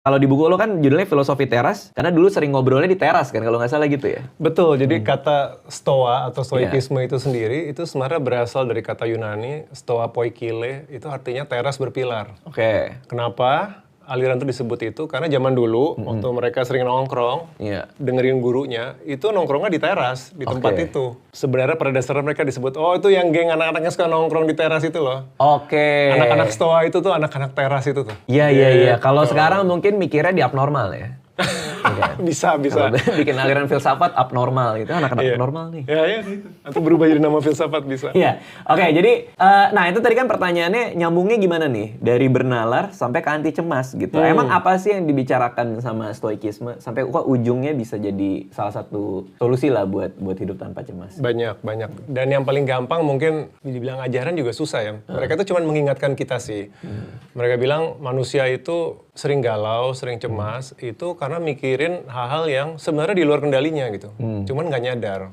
Kalau di buku lo kan judulnya Filosofi Teras, karena dulu sering ngobrolnya di teras kan, kalau nggak salah gitu ya? Betul, jadi kata stoa atau stoikisme itu sendiri, itu sebenarnya berasal dari kata Yunani, stoa poikile, itu artinya teras berpilar. Oke. Kenapa aliran itu disebut itu? Karena zaman dulu, waktu mereka sering nongkrong, Iya. dengerin gurunya, itu nongkrongnya di teras, di tempat Oke. itu. Sebenarnya pada dasarnya mereka disebut, oh itu yang geng anak-anaknya suka nongkrong di teras itu loh. Oke. Anak-anak stoa itu tuh, anak-anak teras itu tuh. Iya. Kalau sekarang mungkin mikirnya di abnormal ya. Bisa. Kalau bikin aliran filsafat abnormal itu anak-anak normal nih. Ya gitu. Atau berubah jadi nama filsafat bisa. Iya, oke. Jadi, nah itu tadi kan pertanyaannya nyambungnya gimana nih dari bernalar sampai ke anti cemas gitu. Emang apa sih yang dibicarakan sama stoikisme sampai kok ujungnya bisa jadi salah satu solusi lah buat hidup tanpa cemas? Banyak. Dan yang paling gampang mungkin dibilang ajaran juga susah ya. Mereka tuh cuma mengingatkan kita sih. Mereka bilang manusia itu sering galau, sering cemas itu karena mikirin hal-hal yang sebenarnya di luar kendalinya gitu. Cuman nggak nyadar.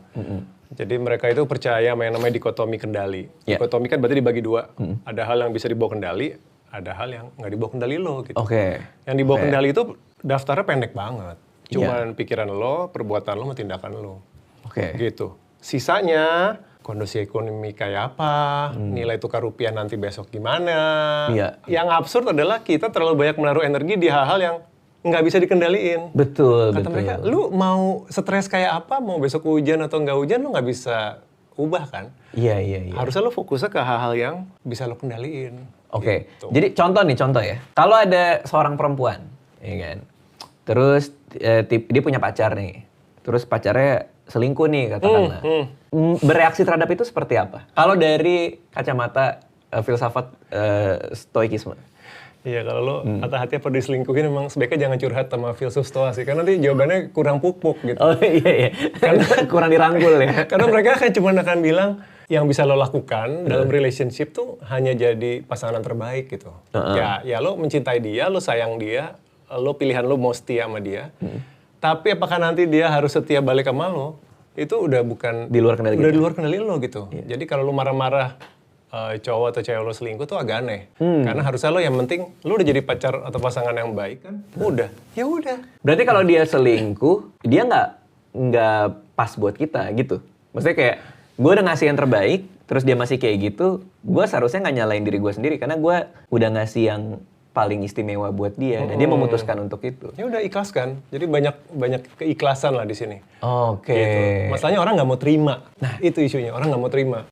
Jadi mereka itu percaya sama yang namanya dikotomi kendali. Yeah. Dikotomi kan berarti dibagi dua. Ada hal yang bisa dibawa kendali, ada hal yang nggak dibawa kendali lo gitu. Oke. Yang dibawa kendali itu daftarnya pendek banget. Cuman pikiran lo, perbuatan lo, tindakan lo. Oke. Gitu. Sisanya kondisi ekonomi kayak apa, nilai tukar rupiah nanti besok gimana. Iya. Yang absurd adalah kita terlalu banyak menaruh energi di hal-hal yang nggak bisa dikendaliin. Betul. Kata mereka, lu mau stres kayak apa, mau besok hujan atau nggak hujan, lu nggak bisa ubah kan. Iya. Harusnya lu fokusnya ke hal-hal yang bisa lu kendaliin. Oke. Gitu. Jadi contoh ya. Kalau ada seorang perempuan, ya kan. Terus dia punya pacar nih. Terus pacarnya selingkuh nih katakanlah. Bereaksi terhadap itu seperti apa? Kalau dari kacamata filsafat stoikisme. Iya, kalau lo hati-hati apa diselingkuhin memang sebaiknya jangan curhat sama filsuf stoa sih. Karena nanti jawabannya kurang puk-puk gitu. Oh iya. Karena kurang dirangkul ya. Karena mereka kan cuma akan bilang yang bisa lo lakukan dalam relationship tuh hanya jadi pasangan terbaik gitu. Ya lo mencintai dia, lo sayang dia, lo pilihan lo mau setia sama dia. Tapi apakah nanti dia harus setia balik sama lo? Itu udah bukan Di luar kendali udah kita. di luar kendali lo gitu. Jadi kalau lo marah-marah cowok atau cewek lo selingkuh tuh agak aneh. Karena harusnya lo yang penting lo udah jadi pacar atau pasangan yang baik kan. Ya udah. Berarti kalau dia selingkuh, dia nggak pas buat kita gitu. Maksudnya kayak gue udah ngasih yang terbaik, terus dia masih kayak gitu, gue seharusnya nggak nyalain diri gue sendiri karena gue udah ngasih yang paling istimewa buat dia dan dia memutuskan untuk itu. Ya udah ikhlaskan. Jadi banyak keikhlasan lah di sini. Oke. Gitu. Masalahnya orang nggak mau terima. Nah itu isunya, orang nggak mau terima.